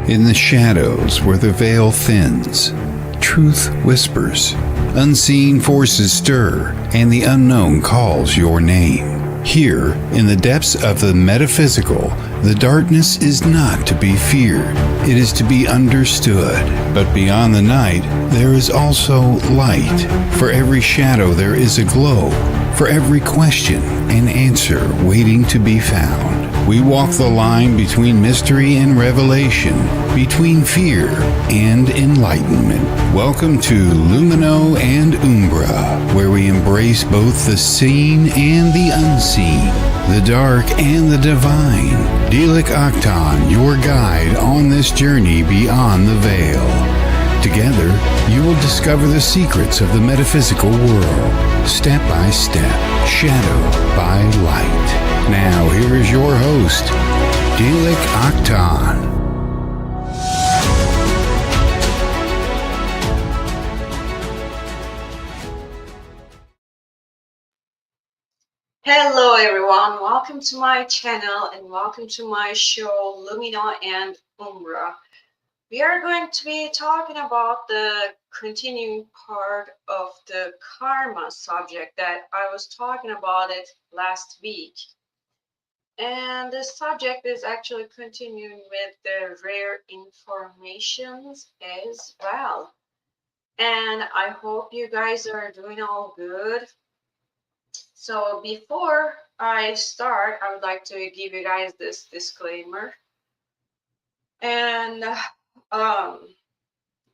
In the shadows where the veil thins, truth whispers, unseen forces stir, and the unknown calls your name. Here, in the depths of the metaphysical, the darkness is not to be feared, it is to be understood. But beyond the night, there is also light. For every shadow there is a glow, for every question an answer waiting to be found. We walk the line between mystery and revelation, between fear and enlightenment. Welcome to Lumino and Umbra, where we embrace both the seen and the unseen, the dark and the divine. Dilik Aktan, your guide on this journey beyond the veil. Together, you will discover the secrets of the metaphysical world, step by step, shadow by light. Now, here is your host, Dilik Aktan. Hello everyone, welcome to my channel and welcome to my show Lumino and Umbra. We are going to be talking about the continuing part of the karma subject that I was talking about it last week. And the subject is actually continuing with the rare informations as well. And I hope you guys are doing all good. So before I start, I would like to give you guys this disclaimer. And I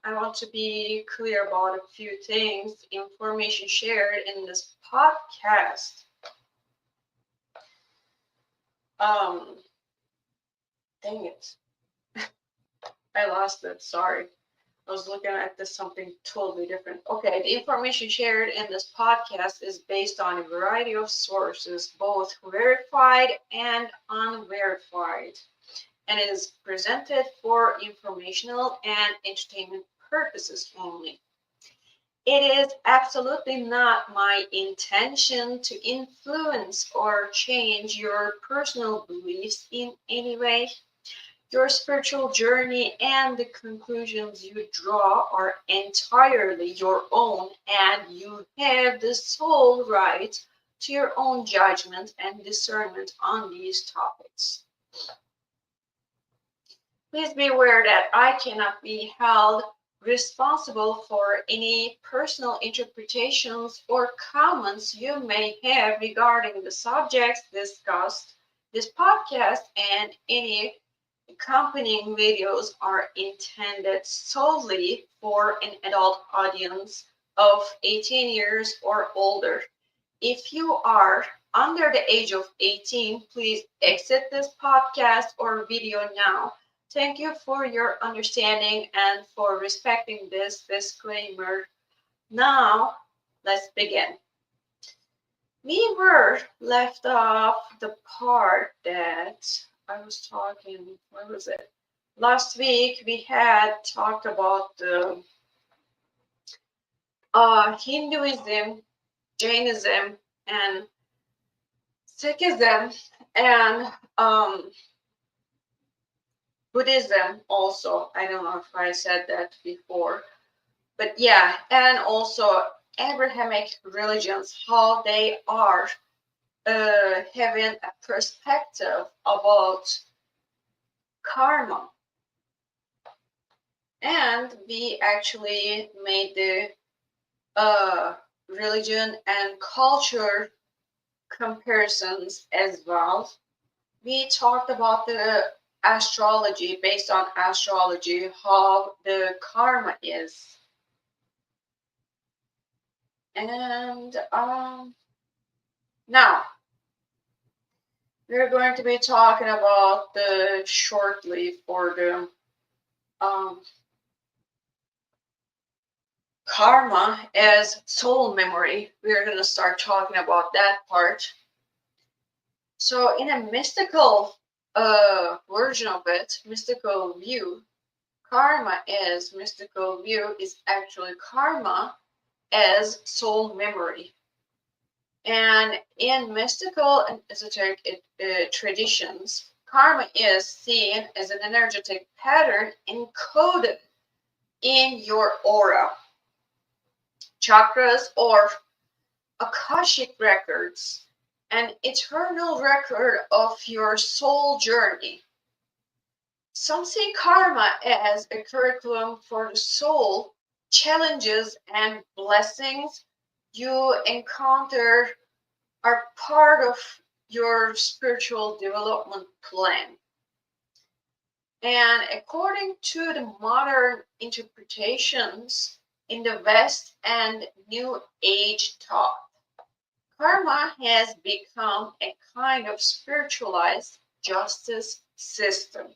want to be clear about a few things. Information shared in this podcast. Dang it. I lost it, sorry. I was looking at this something totally different. Okay, the information shared in this podcast is based on a variety of sources, both verified and unverified, and is presented for informational and entertainment purposes only. It is absolutely not my intention to influence or change your personal beliefs in any way. Your spiritual journey and the conclusions you draw are entirely your own, and you have the sole right to your own judgment and discernment on these topics. Please be aware that I cannot be held responsible for any personal interpretations or comments you may have regarding the subjects discussed. This podcast and any accompanying videos are intended solely for an adult audience of 18 years or older. If you are under the age of 18, please exit this podcast or video now. Thank you for your understanding and for respecting this disclaimer. Now, let's begin. We were left off the part that I was talking, where was it? Last week we had talked about the Hinduism, Jainism, and Sikhism, and Buddhism also. I don't know if I said that before, but yeah, and also Abrahamic religions, how they are having a perspective about karma. And we actually made the religion and culture comparisons as well. We talked about the astrology, based on astrology, how the karma is. And now we're going to be talking about the shortly for the karma as soul memory. We're going to start talking about that part. So in a mystical version of it, mystical view, mystical view is actually karma as soul memory. And in mystical and esoteric traditions, Karma is seen as an energetic pattern encoded in your aura, chakras, or Akashic records, an eternal record of your soul journey. Some see karma as a curriculum for the soul, challenges and blessings you encounter are part of your spiritual development plan. And according to the modern interpretations in the West and New Age thought, karma has become a kind of spiritualized justice system,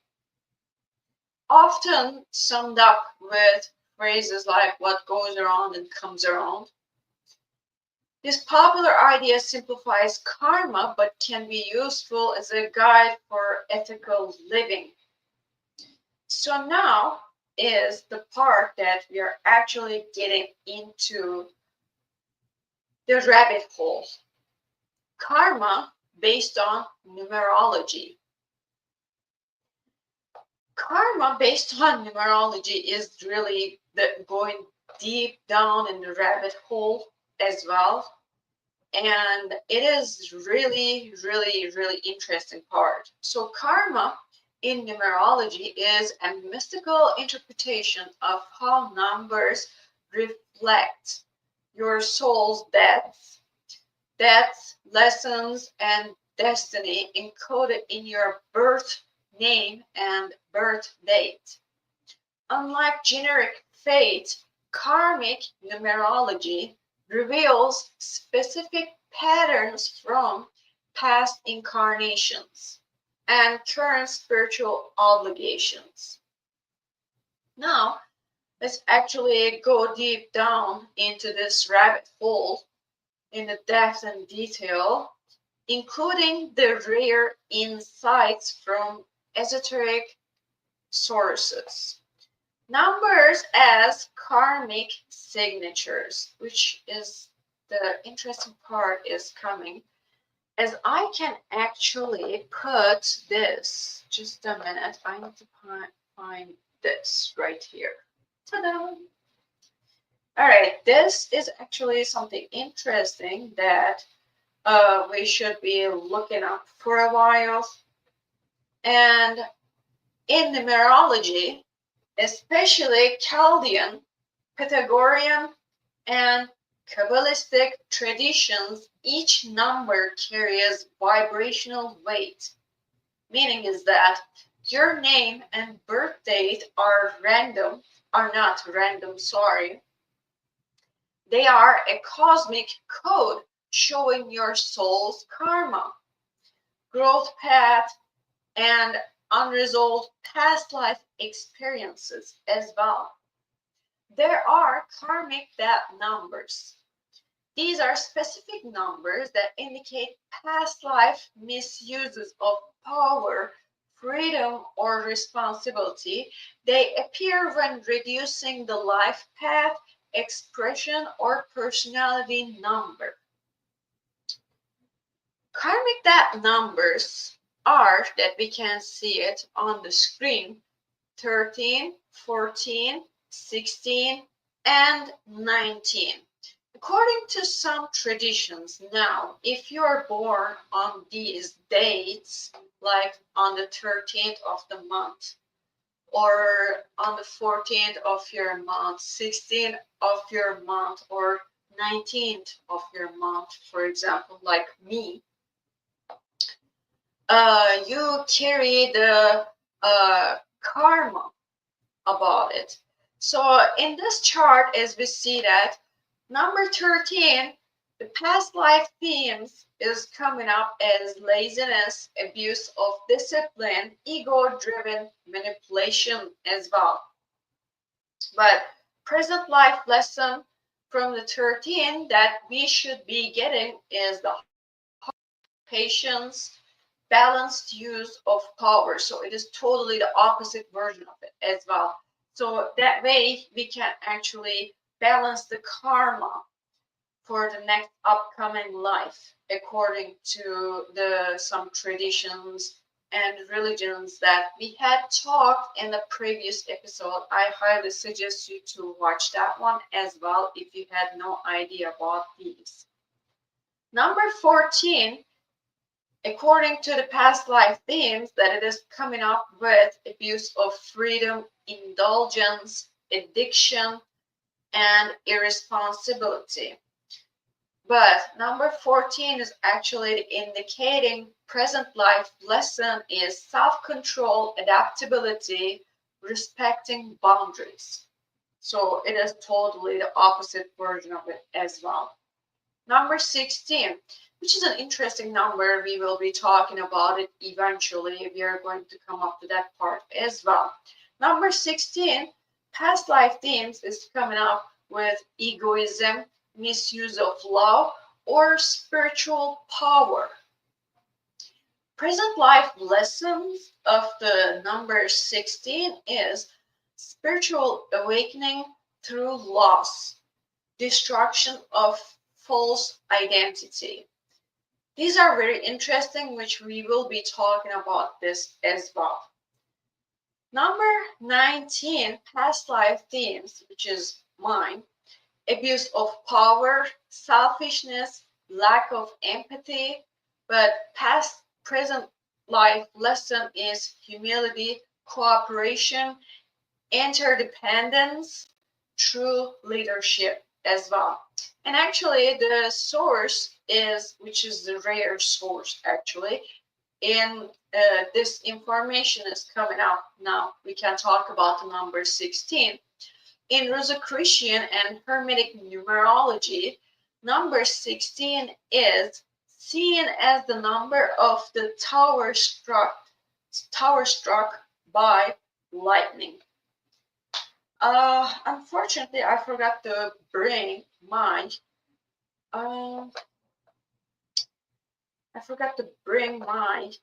often summed up with phrases like what goes around and comes around. This popular idea simplifies karma but can be useful as a guide for ethical living. So now is the part that we are actually getting into the rabbit hole. Karma based on numerology. Karma based on numerology is really going deep down in the rabbit hole as well. And it is really, really, really interesting part. So karma in numerology is a mystical interpretation of how numbers reflect your soul's depths, lessons, and destiny encoded in your birth name and birth date. Unlike generic fate, karmic numerology reveals specific patterns from past incarnations and current spiritual obligations. Now, let's actually go deep down into this rabbit hole in the depth and detail, including the rare insights from esoteric sources. Numbers as karmic signatures, which is the interesting part is coming, as I can actually put this, just a minute, I need to find this right here. Ta-da! All right, this is actually something interesting that we should be looking up for a while. And in numerology, especially Chaldean, Pythagorean, and Kabbalistic traditions, each number carries vibrational weight. Meaning is that your name and birth date are not random, sorry. They are a cosmic code showing your soul's karma, growth path, and unresolved past life experiences as well. There are karmic depth numbers. These are specific numbers that indicate past life misuses of power, freedom, or responsibility. They appear when reducing the life path, expression, or personality number. Karmic depth numbers are, that we can see it on the screen, 13, 14, 16, and 19. According to some traditions, now, if you are born on these dates, like on the 13th of the month, or on the 14th of your month, 16th of your month, or 19th of your month, for example, like me, you carry the karma about it. So in this chart, as we see that number 13, the past life themes is coming up as laziness, abuse of discipline, ego-driven manipulation as well. But present life lesson from the 13 that we should be getting is the patience, balanced use of power. So it is totally the opposite version of it as well. So that way we can actually balance the karma for the next upcoming life according to some traditions and religions that we had talked in the previous episode. I highly suggest you to watch that one as well if you had no idea about these. Number 14, according to the past life themes, that it is coming up with abuse of freedom, indulgence, addiction, and irresponsibility. But number 14 is actually indicating present life lesson is self-control, adaptability, respecting boundaries. So it is totally the opposite version of it as well. Number 16, which is an interesting number. We will be talking about it eventually. We are going to come up to that part as well. Number 16, past life themes, is coming up with egoism, misuse of love, or spiritual power. Present life lessons of the number 16 is spiritual awakening through loss, destruction of false identity. These are very interesting, which we will be talking about this as well. Number 19, past life themes, which is mine. Abuse of power, selfishness, lack of empathy, but past present life lesson is humility, cooperation, interdependence, true leadership as well. And actually the source is, which is the rare source actually, in this information is coming up now. We can talk about the number 16. In Rosicrucian and Hermetic numerology, number 16 is seen as the number of the tower struck by lightning. Unfortunately, I forgot to bring my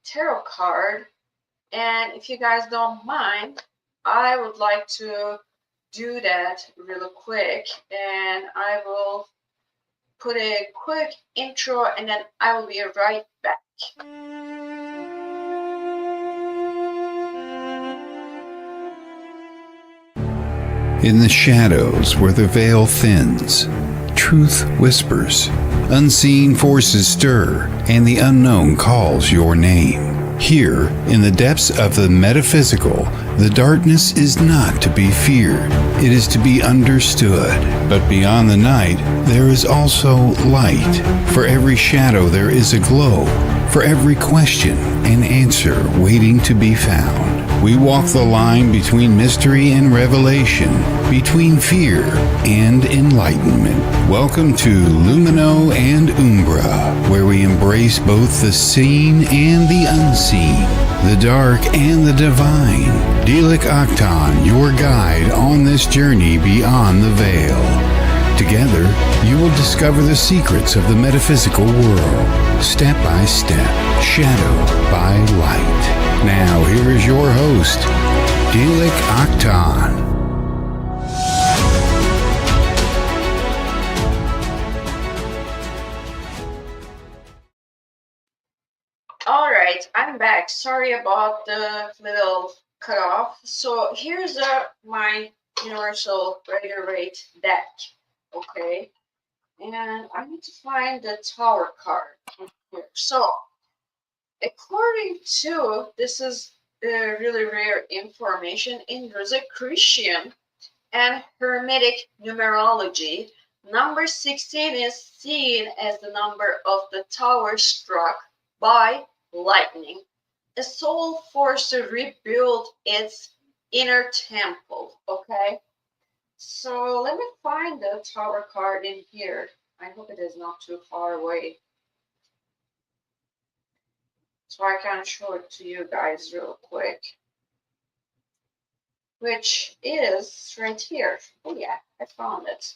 tarot card, and if you guys don't mind, I would like to do that real quick, and I will put a quick intro and then I will be right back. In the shadows where the veil thins, truth whispers, unseen forces stir, and the unknown calls your name. Here, in the depths of the metaphysical, the darkness is not to be feared. It is to be understood. But beyond the night, there is also light. For every shadow, there is a glow. For every question, an answer waiting to be found. We walk the line between mystery and revelation, between fear and enlightenment. Welcome to Lumino and Umbra, where we embrace both the seen and the unseen, the dark and the divine. Dilik Aktan, your guide on this journey beyond the veil. Together, you will discover the secrets of the metaphysical world, step by step, shadow by light. Now, here is your host, Dilik Aktan. All right, I'm back. Sorry about the little cutoff. So here's my universal Rider-Waite deck. Okay, and I need to find the Tower card here. So according to, this is really rare information in Rosicrucian and Hermetic numerology, number 16 is seen as the number of the tower struck by lightning, a soul forced to rebuild its inner temple. Okay, so let me find the Tower card in here. I hope it is not too far away, so I can show it to you guys real quick, which is right here. Oh yeah, I found it.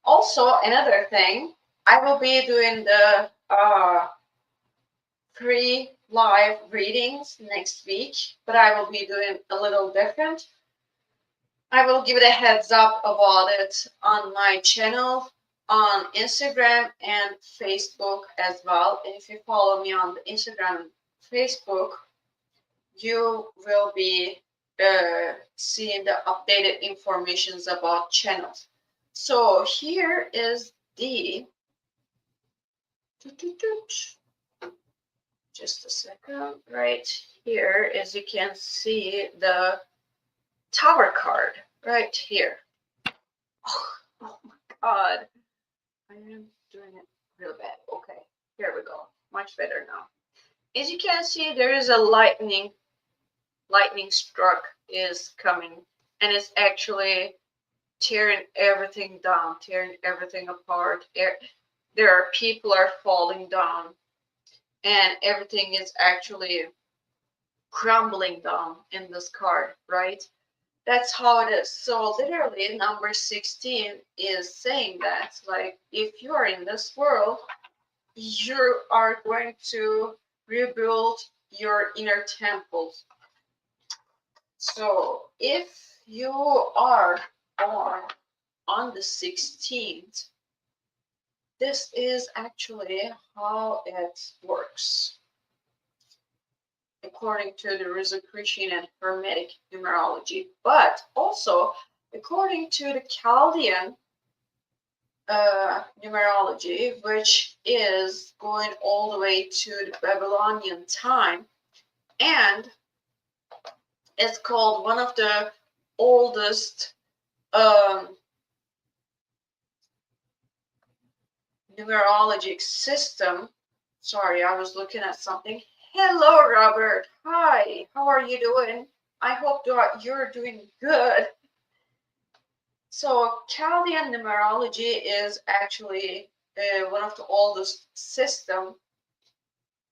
Also, another thing, I will be doing the free live readings next week, but I will be doing a little different. I will give it a heads up about it on my channel, on Instagram and Facebook as well. And if you follow me on the Instagram and Facebook, you will be seeing the updated informations about channels. So here is the, just a second, right here, as you can see, the Tower card right here. Oh my God, I am doing it real bad. Okay, here we go, much better now. As you can see, there is a lightning struck is coming, and it's actually tearing everything down, tearing everything apart. There are people are falling down, and everything is actually crumbling down in this card, right? That's how it is. So literally number 16 is saying that, like, if you are in this world, you are going to rebuild your inner temples. So if you are born on the 16th, this is actually how it works, according to the Rosicrucian and Hermetic numerology, but also according to the Chaldean numerology, which is going all the way to the Babylonian time, and it's called one of the oldest numerologic system. Sorry, I was looking at something. Hello, Robert. Hi, how are you doing? I hope you're doing good. So Chaldean numerology is actually one of the oldest systems,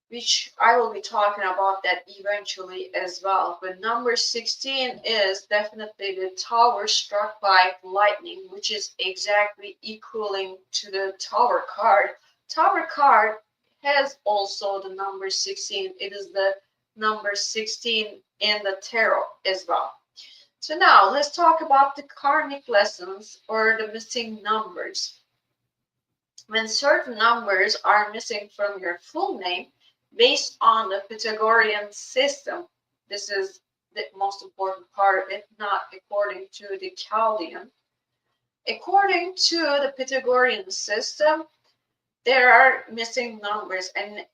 which I will be talking about that eventually as well. But number 16 is definitely the tower struck by lightning, which is exactly equaling to the tower card. Tower card has also the number 16. It is the number 16 in the tarot as well. So now let's talk about the karmic lessons or the missing numbers. When certain numbers are missing from your full name, based on the Pythagorean system, this is the most important part of it, not according to the Chaldean. According to the Pythagorean system, there are missing numbers, and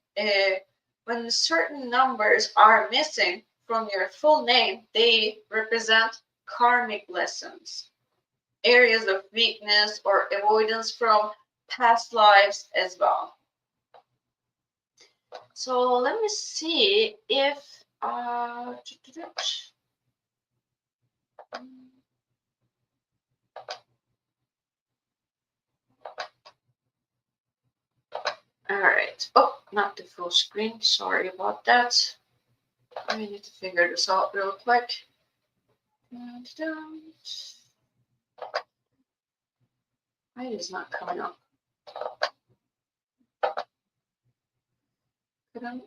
when certain numbers are missing from your full name, they represent karmic lessons, areas of weakness or avoidance from past lives as well. So let me see if all right. Oh, not the full screen. Sorry about that. I need to figure this out real quick. Why it is not coming up? Couldn't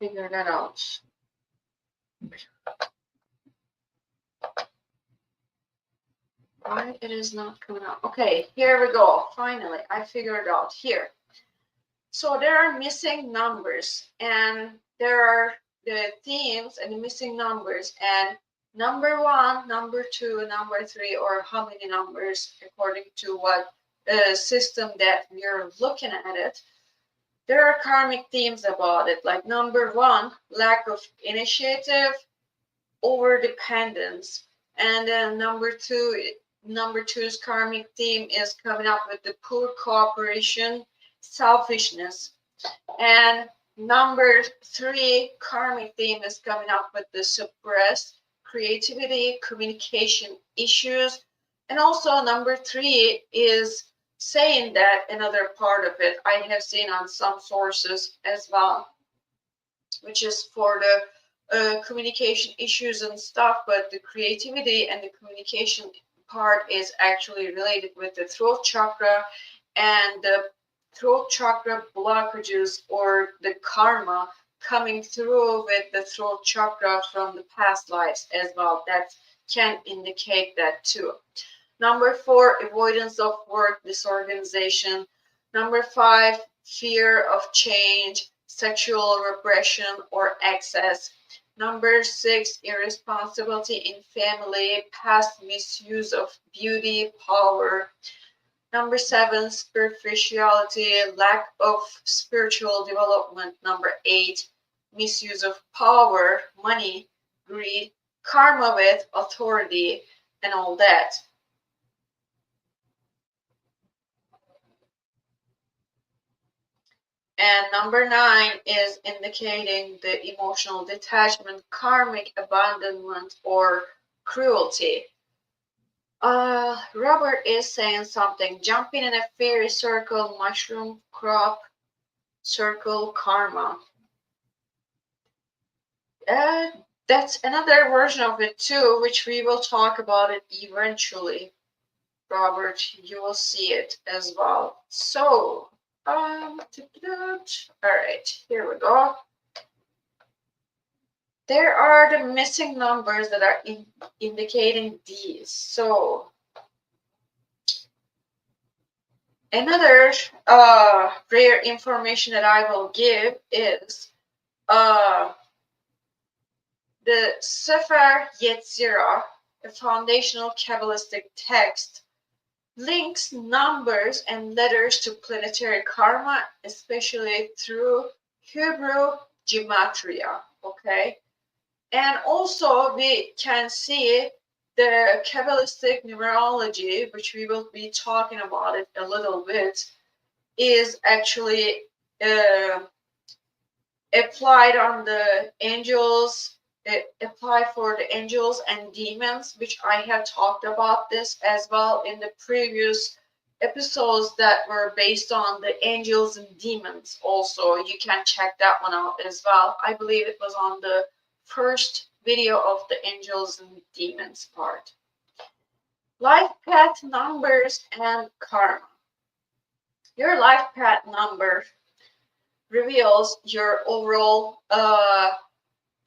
figure that out. Why it is not coming up? Okay, here we go. Finally, I figured it out here. So there are missing numbers, and there are the themes and the missing numbers, and number 1, number 2, number 3, or how many numbers according to what system that we're looking at it. There are karmic themes about it, like number 1, lack of initiative, over dependence, and then number 2's karmic theme is coming up with the poor cooperation, selfishness, and number 3 karmic theme is coming up with the suppressed creativity, communication issues, and also number 3 is saying that another part of it I have seen on some sources as well, which is for the communication issues and stuff, but the creativity and the communication part is actually related with the throat chakra and the throat chakra blockages or the karma coming through with the throat chakra from the past lives as well. That can indicate that too. Number 4, avoidance of work, disorganization. Number 5, fear of change, sexual repression or excess. Number 6, irresponsibility in family, past misuse of beauty, power. Number 7, superficiality, lack of spiritual development. Number 8, misuse of power, money, greed, karma with authority, and all that. And number 9 is indicating the emotional detachment, karmic abandonment, or cruelty. Robert is saying something. Jumping in a fairy circle, mushroom crop circle, karma. That's another version of it too, which we will talk about it eventually. Robert, you will see it as well. So, all right, here we go. There are the missing numbers that are indicating these. So, another rare information that I will give is the Sefer Yetzirah, a foundational Kabbalistic text, links numbers and letters to planetary karma, especially through Hebrew gematria, okay? And also we can see the Kabbalistic numerology, which we will be talking about it a little bit, is actually applied on the angels, applied for the angels and demons, which I have talked about this as well in the previous episodes that were based on the angels and demons. Also, you can check that one out as well. I believe it was on the first video of the angels and demons part. Life path numbers and karma. Your life path number reveals your overall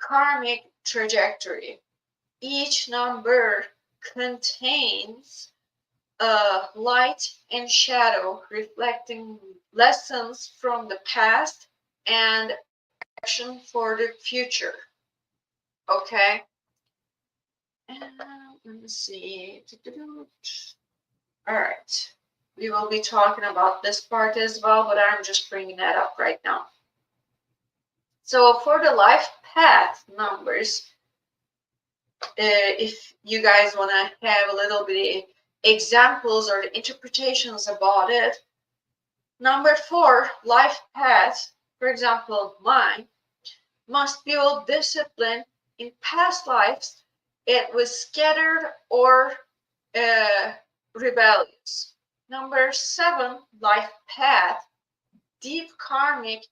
karmic trajectory. Each number contains light and shadow, reflecting lessons from the past and action for the future. Okay. And let me see. All right. We will be talking about this part as well, but I'm just bringing that up right now. So for the life path numbers, if you guys want to have a little bit of examples or interpretations about it, number 4, life path, for example, mine, must build discipline in past lives. It was scattered or rebellious. Number 7, life path, deep karmic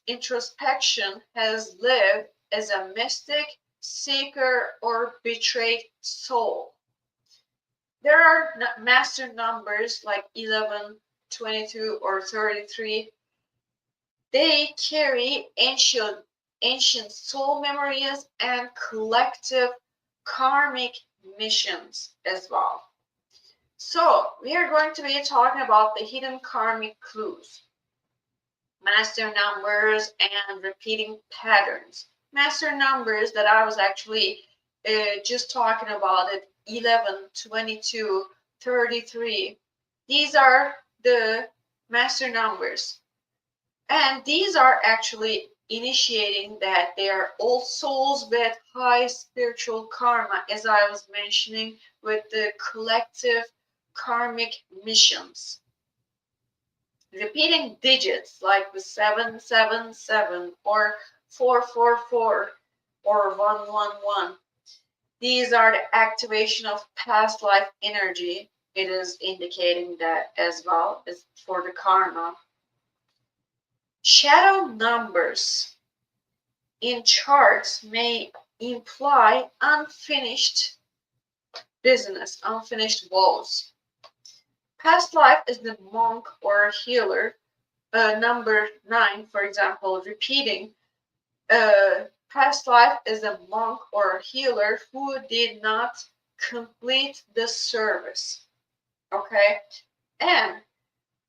introspection, has lived as a mystic, seeker, or betrayed soul. There are master numbers like 11, 22, or 33. They carry ancient soul memories and collective karmic missions as well. So we are going to be talking about the hidden karmic clues, master numbers, and repeating patterns. Master numbers that I was actually just talking about it, 11, 22, 33. These are the master numbers. And these are actually initiating that they are all souls with high spiritual karma, as I was mentioning, with the collective karmic missions. Repeating digits like the 777 or 444 or 111. These are the activation of past life energy. It is indicating that as well as for the karma. Shadow numbers in charts may imply unfinished business, unfinished woes. Past life is the monk or healer. Number 9, for example, repeating. Past life is a monk or healer who did not complete the service. Okay? And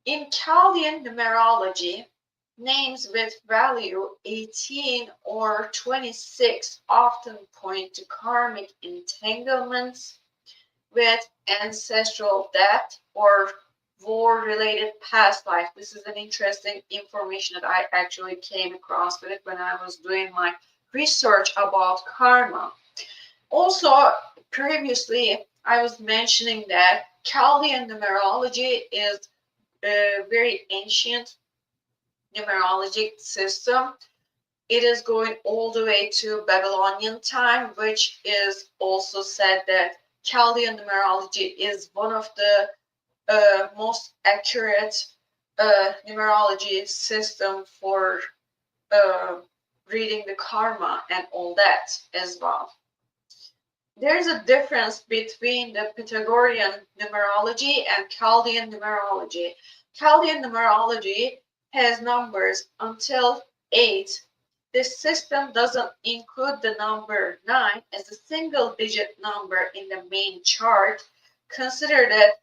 in Chaldean numerology, Names with value 18 or 26 often point to karmic entanglements with ancestral death or war-related past life. This is an interesting information that I actually came across with it when I was doing my research about karma. Also, previously, I was mentioning that Chaldean numerology is a very ancient numerologic system. It is going all the way to Babylonian time, which is also said that Chaldean numerology is one of the most accurate numerology system for uh, reading the karma and all that as well. There's a difference between the Pythagorean numerology and Chaldean numerology. Chaldean numerology has numbers until 8. This system doesn't include the number 9 as a single-digit number in the main chart. Consider that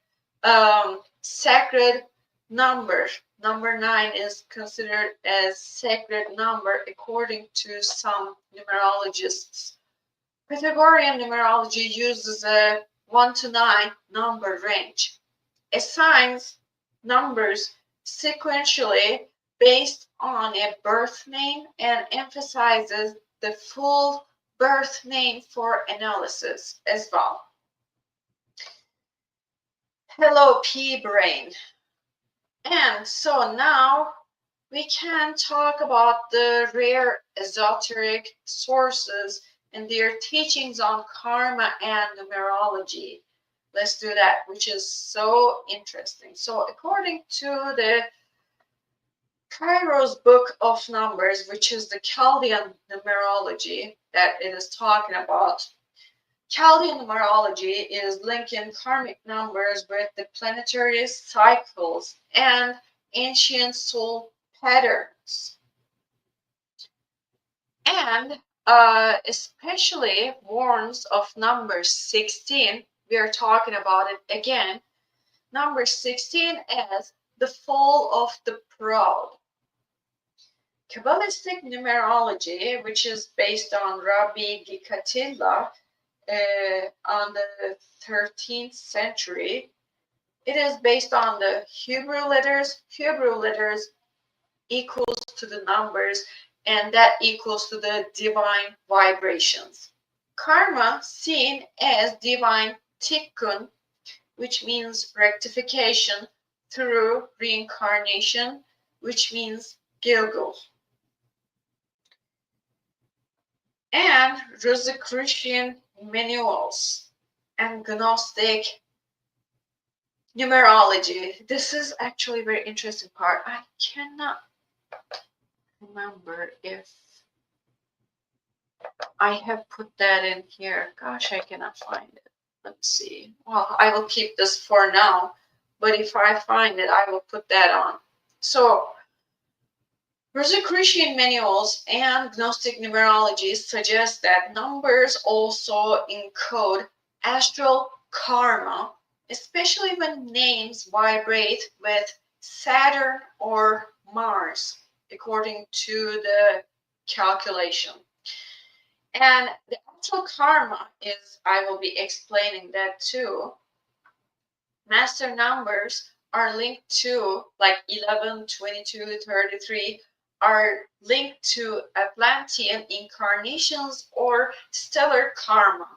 sacred number. Number 9 is considered as sacred number according to some numerologists. Pythagorean numerology uses a 1 to 9 number range, assigns numbers sequentially based on a birth name, and emphasizes the full birth name for analysis as well. Hello, P-Brain. And so now we can talk about the rare esoteric sources and their teachings on karma and numerology. Let's do that, which is so interesting. So according to the Cairo's Book of Numbers, which is the Chaldean numerology that it is talking about, Chaldean numerology is linking karmic numbers with the planetary cycles and ancient soul patterns. And especially warns of number 16. We are talking about it again. Number 16 as the fall of the proud. Kabbalistic numerology, which is based on Rabbi Gikatilla on the 13th century, it is based on the Hebrew letters. Hebrew letters equals to the numbers, and that equals to the divine vibrations. Karma seen as divine tikkun, which means rectification through reincarnation, which means Gilgul. And Rosicrucian Manuals and Gnostic numerology. This is actually a very interesting part. I cannot remember if I have put that in here. Gosh, I cannot find it. Let's see. Well, I will keep this for now, but if I find it, I will put that on. So, Rosicrucian Manuals and Gnostic numerology suggest that numbers also encode astral karma, especially when names vibrate with Saturn or Mars, according to the calculation. And the astral karma is, I will be explaining that too. Master numbers are linked to, like 11, 22, 33, are linked to Atlantean incarnations or stellar karma.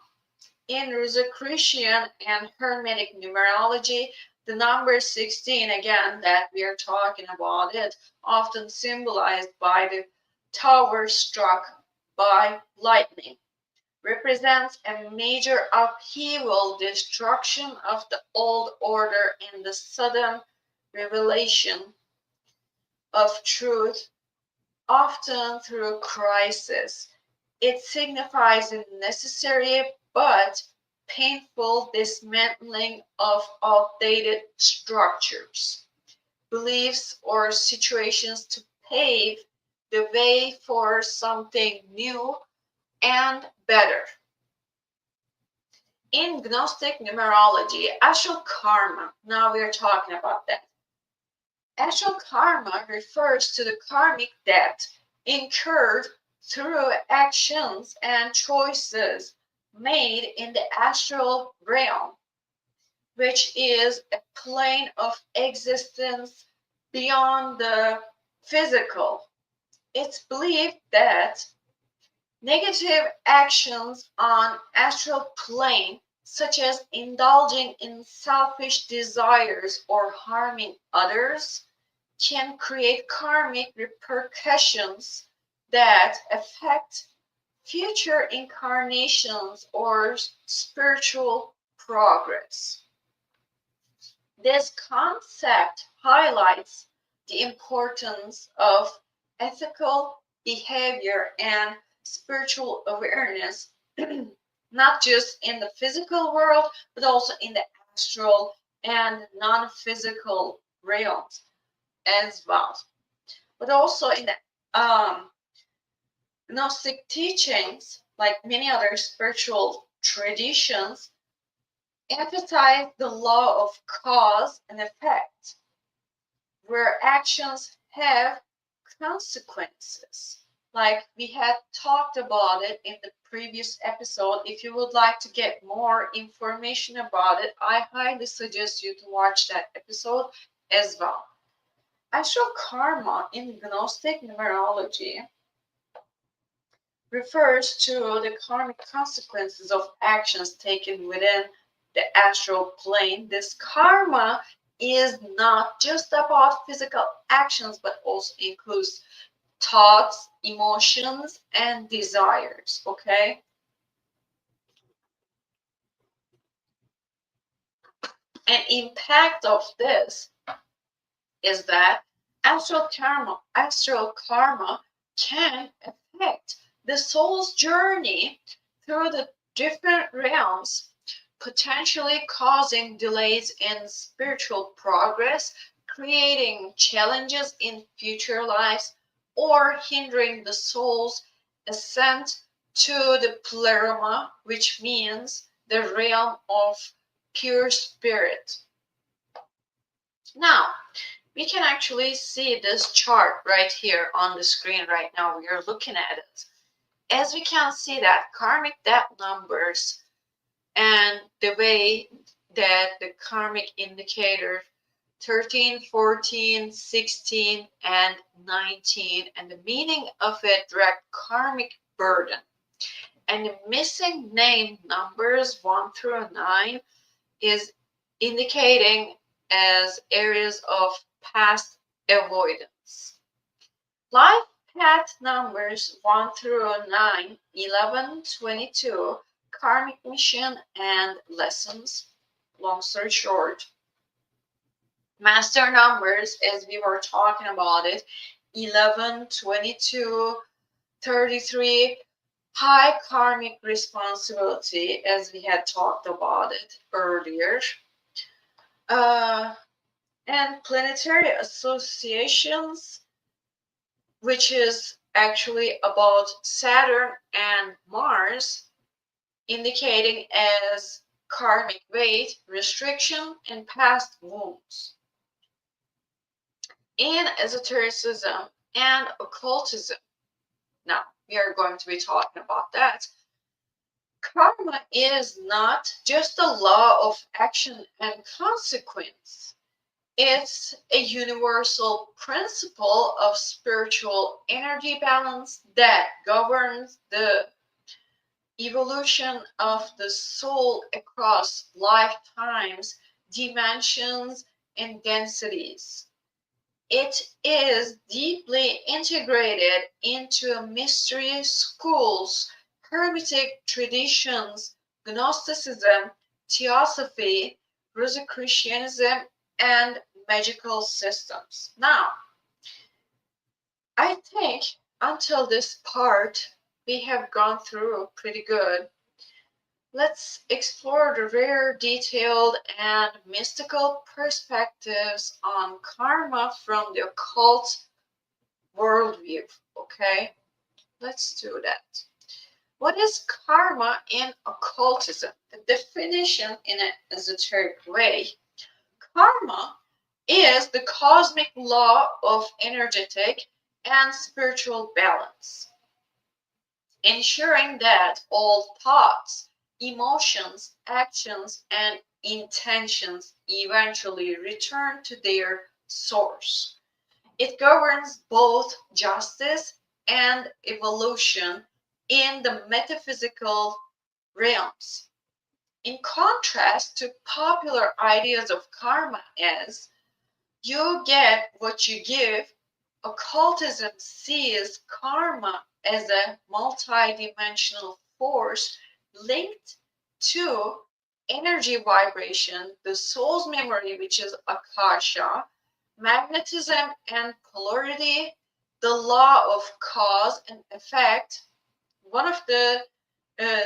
In Rosicrucian and Hermetic numerology, the number 16, again, that we are talking about it, often symbolized by the tower struck by lightning, represents a major upheaval, destruction of the old order, and the sudden revelation of truth, often through crisis. It signifies a necessary but painful dismantling of outdated structures, beliefs, or situations to pave the way for something new and better. In Gnostic numerology, astral karma, now we are talking about that. Astral karma refers to the karmic debt incurred through actions and choices made in the astral realm, which is a plane of existence beyond the physical. It's believed that negative actions on astral plane, such as indulging in selfish desires or harming others, can create karmic repercussions that affect future incarnations or spiritual progress. This concept highlights the importance of ethical behavior and spiritual awareness, not just in the physical world, but also in the astral and non-physical realms as well. But also in the Gnostic teachings, like many other spiritual traditions, emphasize the law of cause and effect, where actions have consequences. Like we had talked about it in the previous episode. If you would like to get more information about it, I highly suggest you to watch that episode as well. Astral karma in Gnostic numerology refers to the karmic consequences of actions taken within the astral plane. This karma is not just about physical actions, but also includes thoughts, emotions, and desires. Okay? An impact of this is that astral karma can affect the soul's journey through the different realms, potentially causing delays in spiritual progress, creating challenges in future lives, or hindering the soul's ascent to the pleroma, which means the realm of pure spirit. Now, we can actually see this chart right here on the screen right now. We are looking at it. As we can see that karmic debt numbers and the way that the karmic indicator 13, 14, 16, and 19, and the meaning of it, direct karmic burden. And the missing name numbers 1 through 9 is indicating as areas of past avoidance. Life path numbers 1 through 9, 11, 22, karmic mission and lessons. Long story short, master numbers, as we were talking about it, 11, 22, 33, high karmic responsibility, as we had talked about it earlier. And planetary associations, which is actually about Saturn and Mars, indicating as karmic weight, restriction, and past wounds. In esotericism and occultism, now we are going to be talking about that. Karma is not just a law of action and consequence. It's a universal principle of spiritual energy balance that governs the evolution of the soul across lifetimes, dimensions, and densities. It is deeply integrated into mystery schools, Hermetic traditions, Gnosticism, theosophy, Rosicrucianism, and magical systems. Now, I think until this part, we have gone through pretty good. Let's explore the rare, detailed, and mystical perspectives on karma from the occult worldview. Okay, let's do that. What is karma in occultism? The definition in an esoteric way. Karma is the cosmic law of energetic and spiritual balance, ensuring that all thoughts, emotions, actions, and intentions eventually return to their source. It governs both justice and evolution in the metaphysical realms. In contrast to popular ideas of karma as you get what you give, occultism sees karma as a multidimensional force linked to energy vibration, the soul's memory, which is akasha, magnetism and polarity, the law of cause and effect, one of the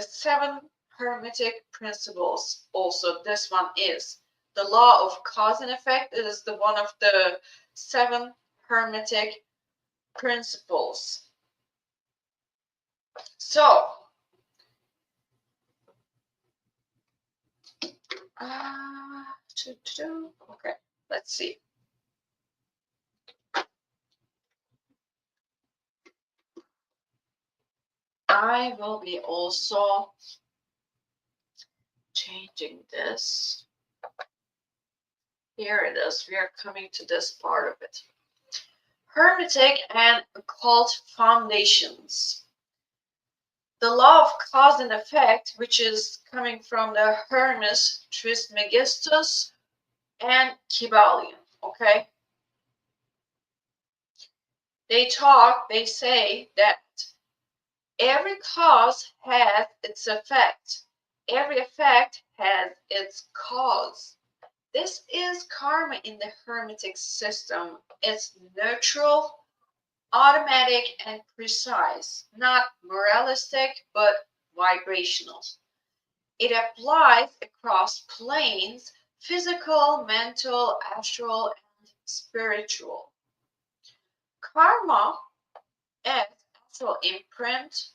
seven hermetic principles. Also, this one is the law of cause and effect. It is the one of the seven hermetic principles. So, okay, let's see. I will be also changing this. Here it is. We are coming to this part of it. Hermetic and occult foundations. The law of cause and effect, which is coming from the Hermes Trismegistus and Kybalion, okay? They say that every cause has its effect. Every effect has its cause. This is karma in the Hermetic system. It's neutral, automatic, and precise, not moralistic, but vibrational. It applies across planes, physical, mental, astral, and spiritual. Karma as astral imprint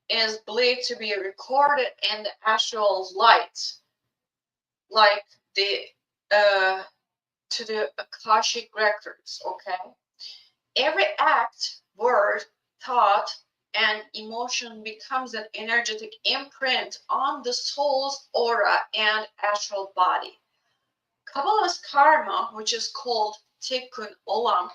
is believed to be recorded in the astral light, like to the Akashic records, okay? Every act, word, thought, and emotion becomes an energetic imprint on the soul's aura and astral body. Kabbalah's karma, which is called Tikkun Olam,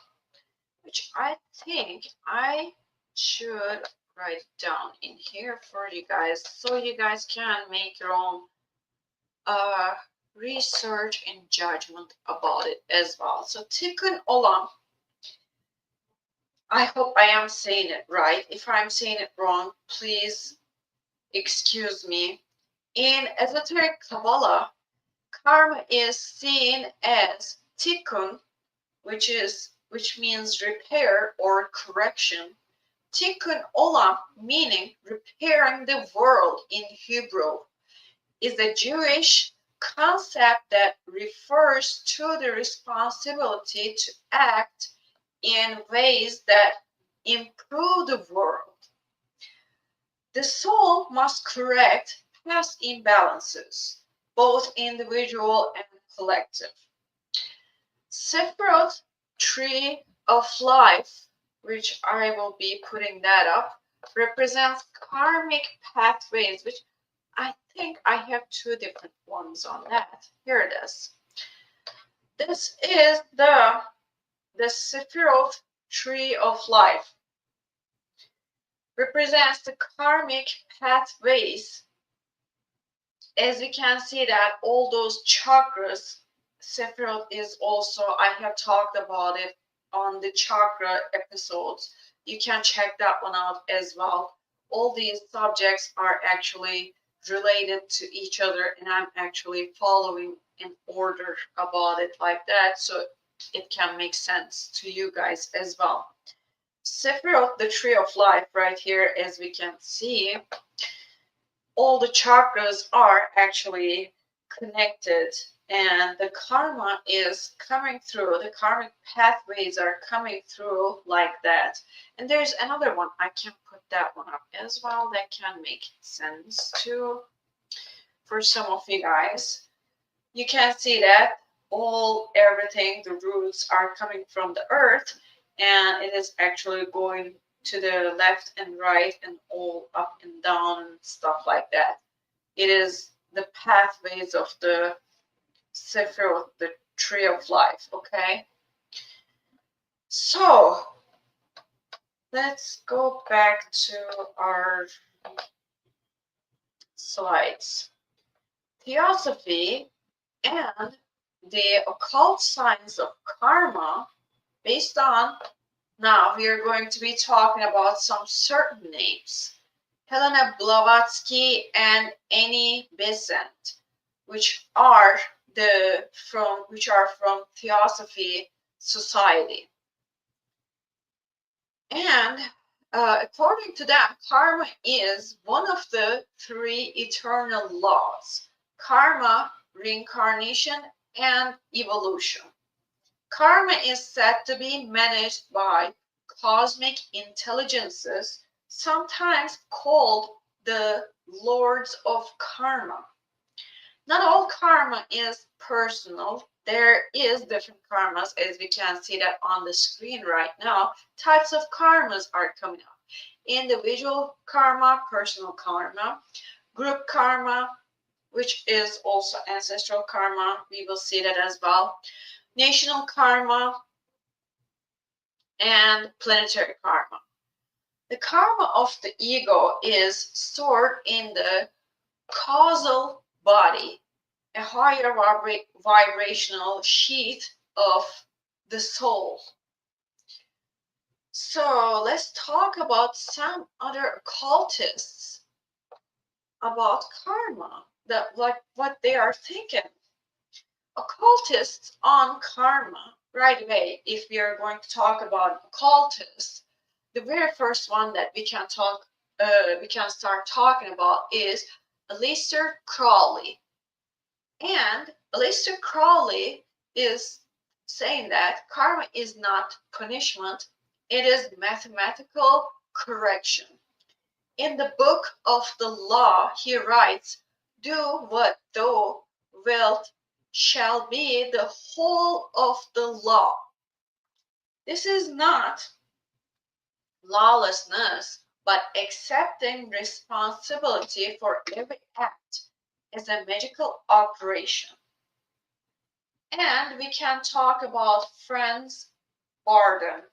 which I think I should write down in here for you guys so you guys can make your own research and judgment about it as well. So Tikkun Olam, I hope I am saying it right. If I'm saying it wrong, please excuse me. In esoteric Kabbalah, karma is seen as tikkun, which means repair or correction. Tikkun olam, meaning repairing the world in Hebrew, is a Jewish concept that refers to the responsibility to act in ways that improve the world. The soul must correct past imbalances, both individual and collective. Sephiroth Tree of Life, which I will be putting that up, represents karmic pathways, which I think I have two different ones on that. Here it is. This is the Sephiroth Tree of Life. Represents the karmic pathways. As we can see that all those chakras, Sephiroth is also, I have talked about it on the chakra episodes. You can check that one out as well. All these subjects are actually related to each other, and I'm actually following an order about it like that, so it can make sense to you guys as well. Sephiroth, the Tree of Life, right here, as we can see, all the chakras are actually connected, and the karma is coming through, the karmic pathways are coming through like that. And there's another one, I can put that one up as well, that can make sense too for some of you guys. you can see that everything, the roots are coming from the earth, and it is actually going to the left and right and all up and down and stuff like that. It is the pathways of the Sephiroth, the tree of life. Okay, so let's go back to our slides. Theosophy and the occult science of karma, based on, now we are going to be talking about some certain names. Helena Blavatsky and Annie Besant, which are from Theosophy Society. And according to them, karma is one of the three eternal laws: karma, reincarnation, and evolution. Karma is said to be managed by cosmic intelligences, sometimes called the lords of karma. Not all karma is personal. There is different karmas, as we can see that on the screen right now. Types of karmas are coming up: individual karma, personal karma, group karma, which is also ancestral karma. We will see that as well. National karma and planetary karma. The karma of the ego is stored in the causal body, a higher vibrational sheath of the soul. So let's talk about some other occultists about karma, that like what they are thinking. Occultists on karma, right away, if we are going to talk about occultists, the very first one that we can start talking about is Aleister Crowley. And Aleister Crowley is saying that karma is not punishment, it is mathematical correction. In the book of the law, he writes, "Do what thou wilt shall be the whole of the law." This is not lawlessness, but accepting responsibility for every act as a magical operation. And we can talk about Franz Barden.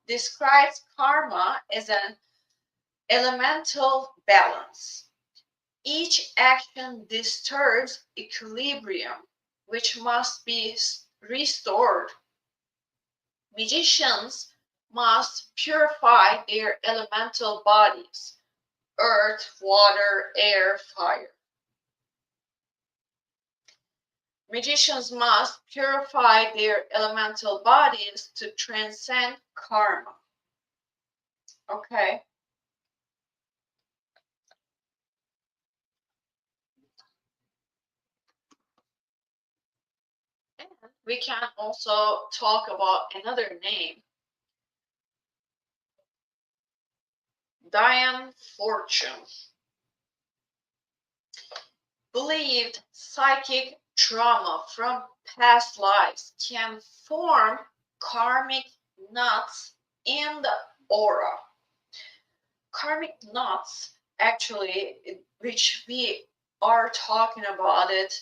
Describes karma as an elemental balance. Each action disturbs equilibrium, which must be restored. Magicians must purify their elemental bodies: earth, water, air, fire. Magicians must purify their elemental bodies to transcend karma. Okay. And we can also talk about another name, Diane Fortune. Believed psychic trauma from past lives can form karmic knots in the aura. Karmic knots, actually, which we are talking about it,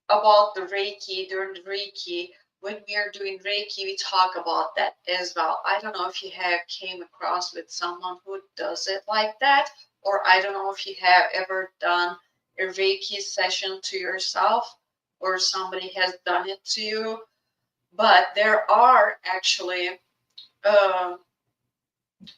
about the Reiki, during the Reiki. When we are doing Reiki, we talk about that as well. I don't know if you have came across with someone who does it like that, or I don't know if you have ever done a Reiki session to yourself, or somebody has done it to you. But there are actually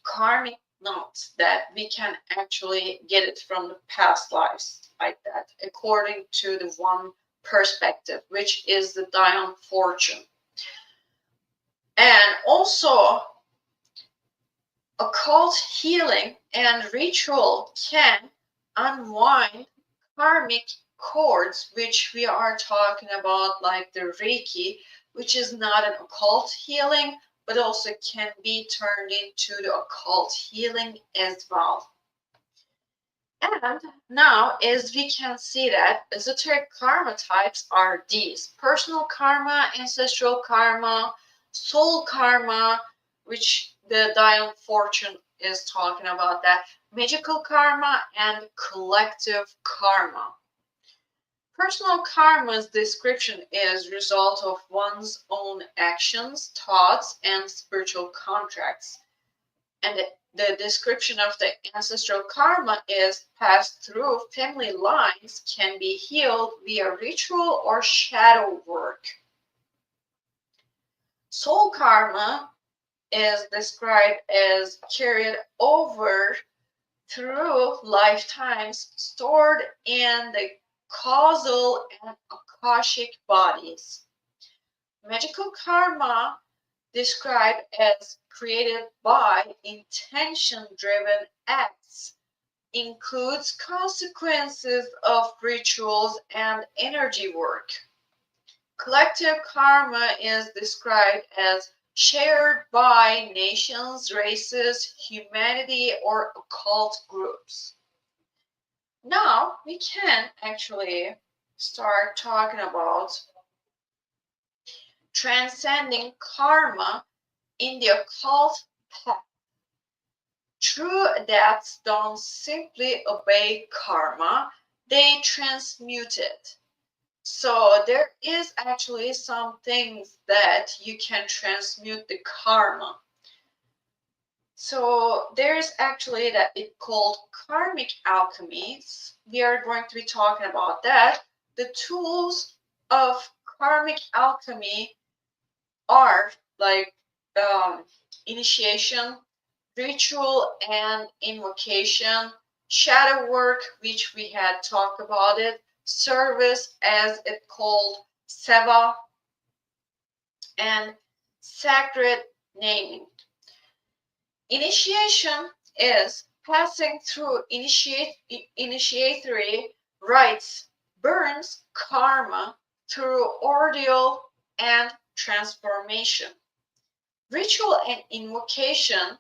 karmic knots that we can actually get it from the past lives like that, according to the one perspective, which is the Diane Fortune. And also, occult healing and ritual can unwind karmic cords, which we are talking about, like the Reiki, which is not an occult healing, but also can be turned into the occult healing as well. And now, as we can see that esoteric karma types are these: personal karma, ancestral karma, soul karma, which the Dion Fortune is talking about that, magical karma, and collective karma. Personal karma's description is result of one's own actions, thoughts, and spiritual contracts. And the description of the ancestral karma is passed through family lines, can be healed via ritual or shadow work. Soul karma is described as carried over through lifetimes, stored in the causal and akashic bodies. Magical karma, described as created by intention-driven acts, includes consequences of rituals and energy work. Collective karma is described as shared by nations, races, humanity, or occult groups. Now we can actually start talking about transcending karma in the occult path. True adepts don't simply obey karma, they transmute it. So there is actually some things that you can transmute the karma. So there's actually that it called karmic alchemy. We are going to be talking about that. The tools of karmic alchemy are like initiation, ritual and invocation, shadow work, which we had talked about it, service as it called seva, and sacred naming. Initiation is passing through initiatory rites, burns karma through ordeal and transformation. Ritual and invocation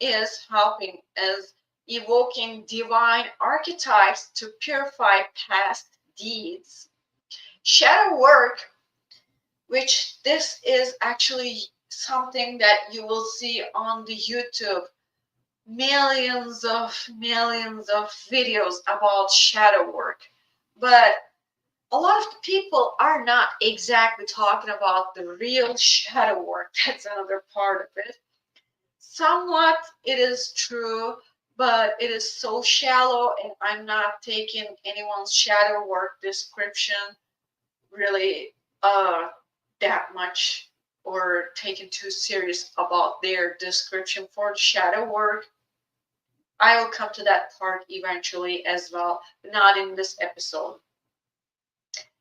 is helping as evoking divine archetypes to purify past deeds. Shadow work, which this is actually something that you will see on the YouTube, millions of videos about shadow work, but a lot of people are not exactly talking about the real shadow work. That's another part of it. Somewhat it is true, but it is so shallow, and I'm not taking anyone's shadow work description really that much, or taking too serious about their description for the shadow work. I will come to that part eventually as well, but not in this episode.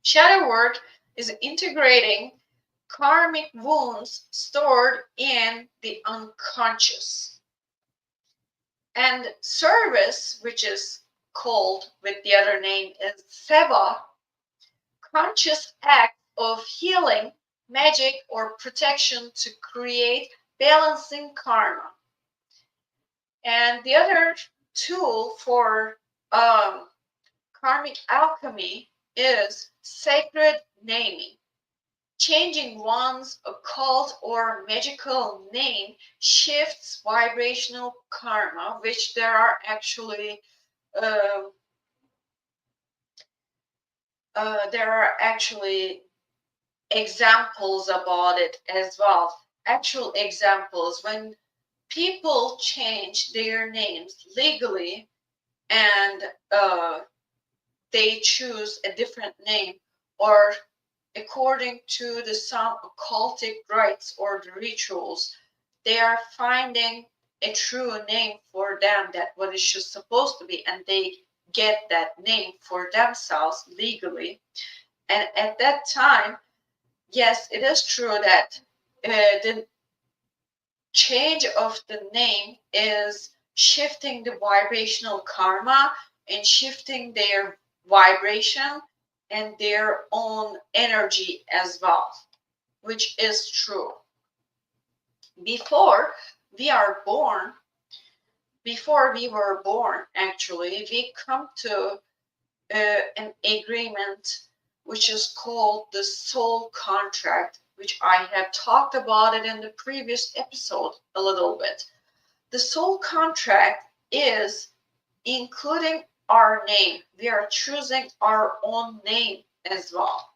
Shadow work is integrating karmic wounds stored in the unconscious. And service, which is called with the other name is seva, conscious act of healing, magic, or protection to create balancing karma. And the other tool for karmic alchemy is sacred naming. Changing one's occult or magical name shifts vibrational karma, which there are actually examples about it as well. Actual examples when people change their names legally and they choose a different name, or according to the some occultic rites or the rituals, they are finding a true name for them, that what it should supposed to be, and they get that name for themselves legally. And at that time, yes, it is true that the change of the name is shifting the vibrational karma and shifting their vibration and their own energy as well, which is true. Before we are born, before we were born, actually, we come to an agreement which is called the soul contract, which I have talked about it in the previous episode a little bit. The soul contract is including our name. We are choosing our own name as well.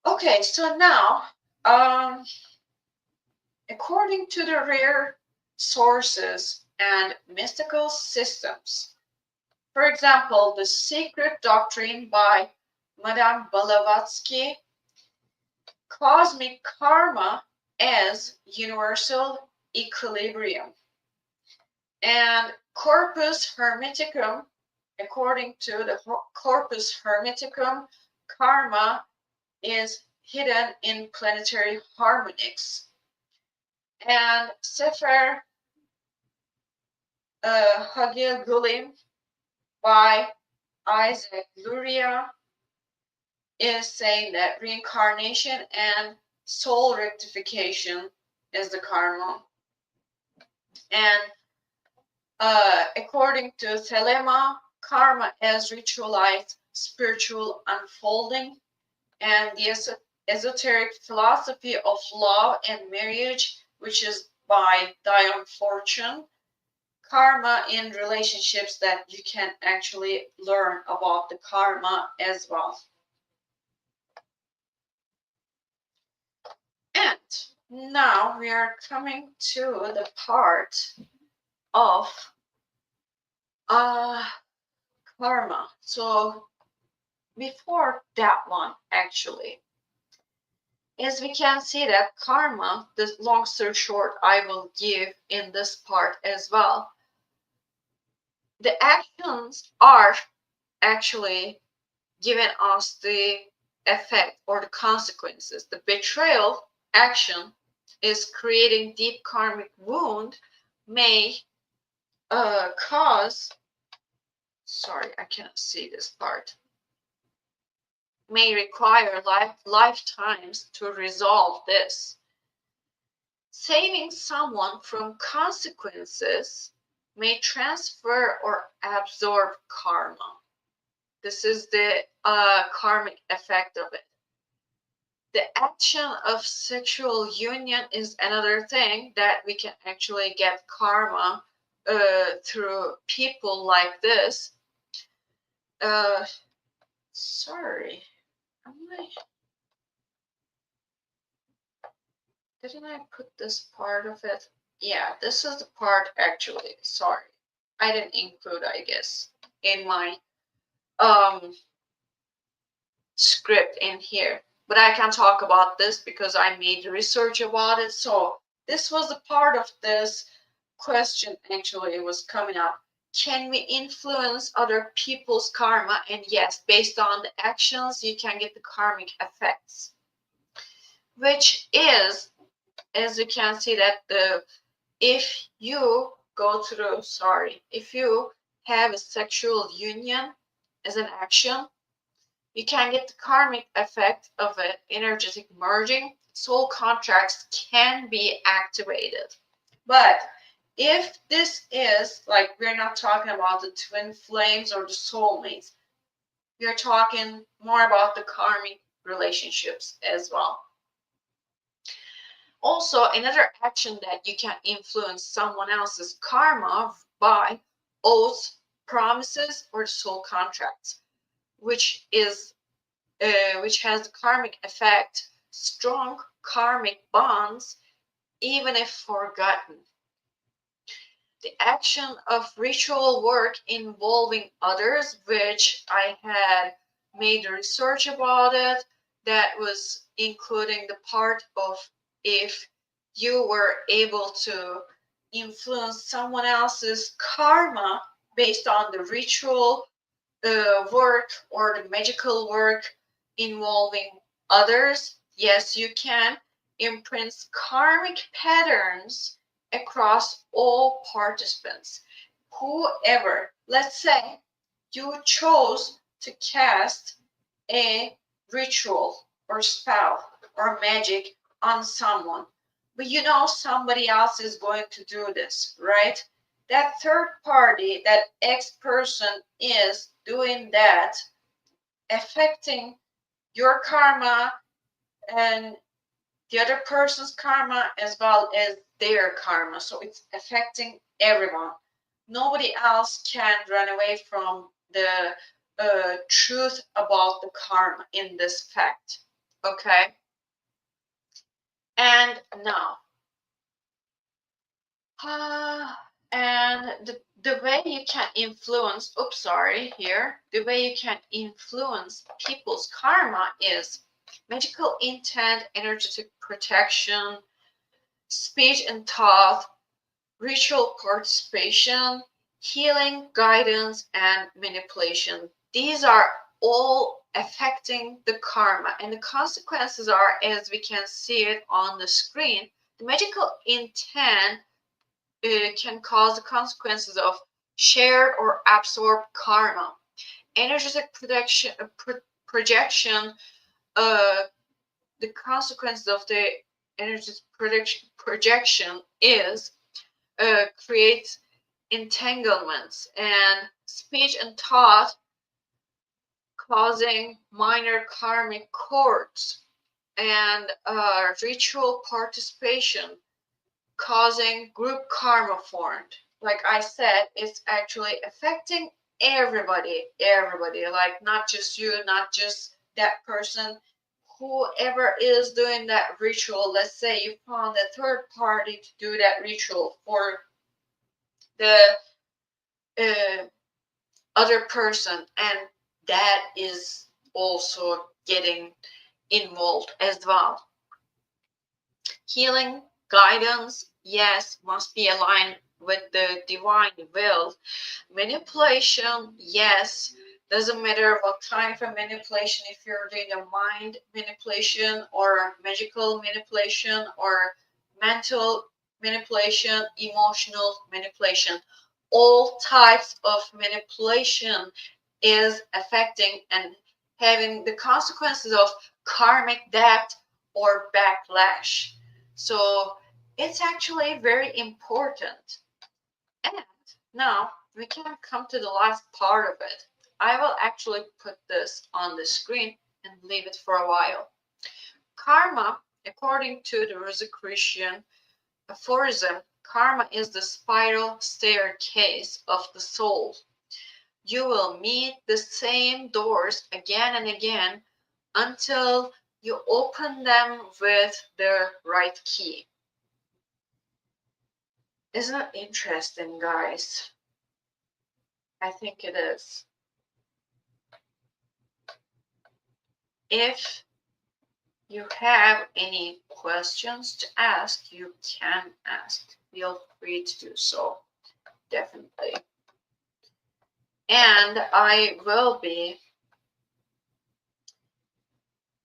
Okay, so now, according to the rare sources and mystical systems, for example, the Secret Doctrine by Madame Blavatsky, cosmic karma as universal equilibrium, and Corpus Hermeticum, according to the Corpus Hermeticum, karma is hidden in planetary harmonics. And Sefer Hagil Gulim by Isaac Luria is saying that reincarnation and soul rectification is the karma. And according to Thelema, karma as ritualized spiritual unfolding, and the esoteric philosophy of love and marriage, which is by Diane Fortune, karma in relationships, that you can actually learn about the karma as well. And now we are coming to the part of karma. So before that one, actually, as we can see that karma, the long story short, I will give in this part as well. The actions are actually giving us the effect or the consequences. The betrayal action is creating deep karmic wound, may cause, sorry, I cannot see this part, may require lifetimes to resolve this. Saving someone from consequences may transfer or absorb karma. This is the karmic effect of it. The action of sexual union is another thing that we can actually get karma through people like this. Sorry, didn't I put this part of it? Yeah, this is the part actually. Sorry, I didn't include, I guess, in my script in here. But I can talk about this because I made research about it. So this was the part of this question actually was coming up. Can we influence other people's karma? And yes, based on the actions, you can get the karmic effects, which is, as you can see, that if you go through, if you have a sexual union as an action, you can get the karmic effect of it, energetic merging. Soul contracts can be activated. But if this is, like, we're not talking about the twin flames or the soulmates, we're talking more about the karmic relationships as well. Also, another action that you can influence someone else's karma by oaths, promises, or soul contracts, which has the karmic effect, strong karmic bonds, even if forgotten. The action of ritual work involving others, which I had made research about it, that was including the part of if you were able to influence someone else's karma based on the ritual work or the magical work involving others. Yes, you can imprint karmic patterns across all participants. Whoever, let's say you chose to cast a ritual or spell or magic on someone, but you know somebody else is going to do this, right? That third party, that X person is doing that, affecting your karma and the other person's karma as well as their karma. So it's affecting everyone. Nobody else can run away from the truth about the karma in this fact. Okay? And now, and the way you can influence, the way you can influence people's karma is magical intent, energetic protection, speech and thought, ritual participation, healing, guidance, and manipulation. These are all affecting the karma, and the consequences are, as we can see it on the screen, the magical intent can cause the consequences of shared or absorbed karma. Energetic projection, the consequences of the energetic projection is creates entanglements, and speech and thought causing minor karmic cords, and ritual participation causing group karma formed. Like I said, it's actually affecting everybody, like not just you, not just that person, whoever is doing that ritual. Let's say you found a third party to do that ritual for the other person, and that is also getting involved as well. Healing, guidance, yes, must be aligned with the divine will. Manipulation, yes, doesn't matter what kind of manipulation, if you're doing a mind manipulation or magical manipulation or mental manipulation, emotional manipulation. All types of manipulation is affecting and having the consequences of karmic debt or backlash. So it's actually very important. And now we can come to the last part of it. I will actually put this on the screen and leave it for a while. Karma, according to the Rosicrucian aphorism, karma is the spiral staircase of the soul. You will meet the same doors again and again until you open them with the right key. Isn't it interesting, guys? I think it is. If you have any questions to ask, you can ask. Feel free to do so, definitely. And I will be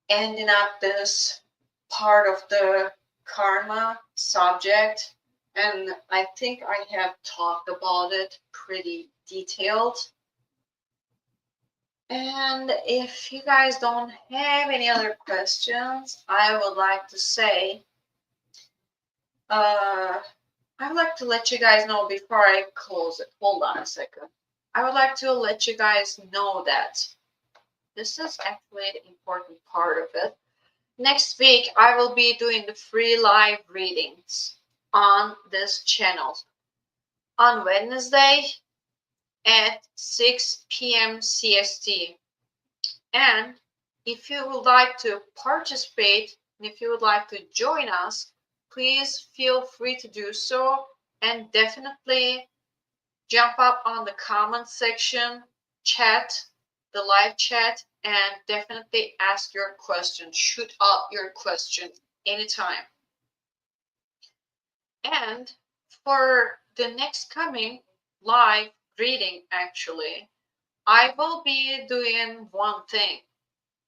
ending up this part of the karma subject, and I think I have talked about it pretty detailed. And if you guys don't have any other questions, I would like to say, I would like to let you guys know before I close it. Hold on a second. I would like to let you guys know that this is actually the important part of it. Next week, I will be doing the free live readings on this channel on Wednesday at 6 p.m. CST. And if you would like to participate, and if you would like to join us, please feel free to do so, and definitely jump up on the comment section, chat, the live chat, and definitely ask your questions. Shoot out your questions anytime. And for the next coming live reading, actually, I will be doing one thing.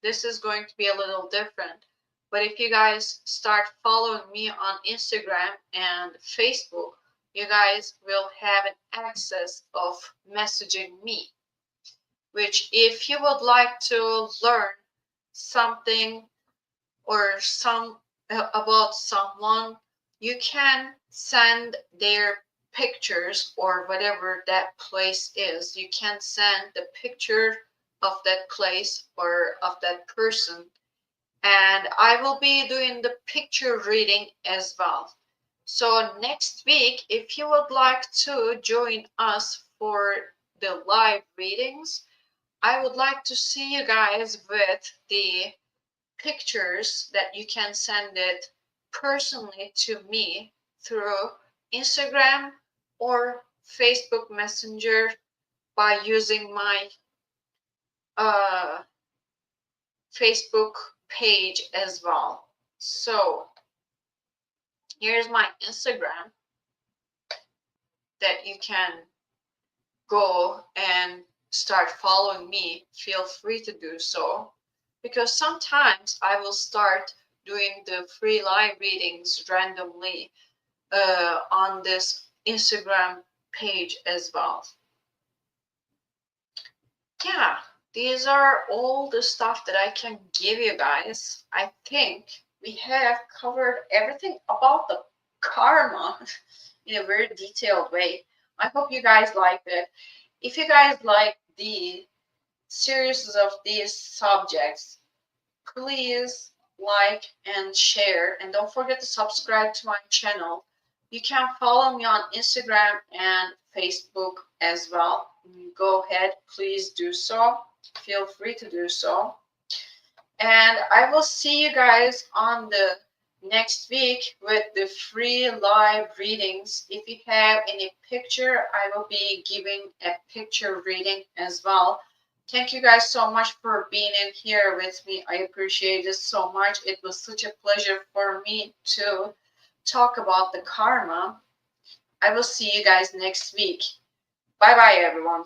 This is going to be a little different. But if you guys start following me on Instagram and Facebook, you guys will have an access of messaging me. Which, if you would like to learn something or about someone, you can send their pictures or whatever that place is. You can send the picture of that place or of that person, and I will be doing the picture reading as well. So next week, if you would like to join us for the live readings, I would like to see you guys with the pictures that you can send it personally to me through Instagram or Facebook Messenger by using my Facebook page as well. So here's my Instagram that you can go and start following me. Feel free to do so, because sometimes I will start doing the free live readings randomly on this Instagram page as well. Yeah, these are all the stuff that I can give you guys. I think we have covered everything about the karma in a very detailed way. I hope you guys liked it. If you guys like the series of these subjects, please like and share, and don't forget to subscribe to my channel. You can follow me on Instagram and Facebook as well. Go ahead, please do so. Feel free to do so. And I will see you guys on the next week with the free live readings. If you have any picture, I will be giving a picture reading as well. Thank you guys so much for being in here with me. I appreciate it so much. It was such a pleasure for me to talk about the karma. I will see you guys next week. Bye bye, everyone.